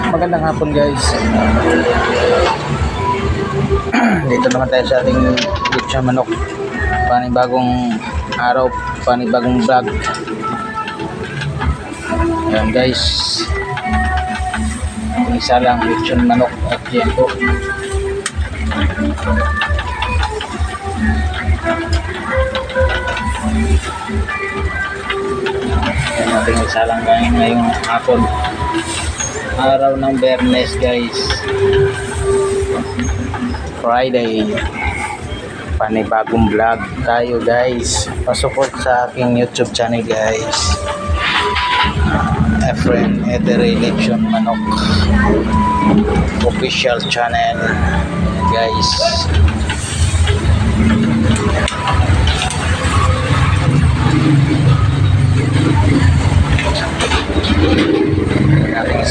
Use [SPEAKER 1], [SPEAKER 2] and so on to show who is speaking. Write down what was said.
[SPEAKER 1] Magandang hapon guys. Dito naman tayo sa ating lechon manok. Panibagong araw, panibagong vlog. Ayan guys. Isa lang lechon manok at yan po. Ayan natin isa lang ngayong hapon. Araw ng Biyernes guys, Friday, panibagong vlog tayo guys. Pasupport sa aking YouTube channel guys, Efren Edery Lechon Manok official channel guys. Ating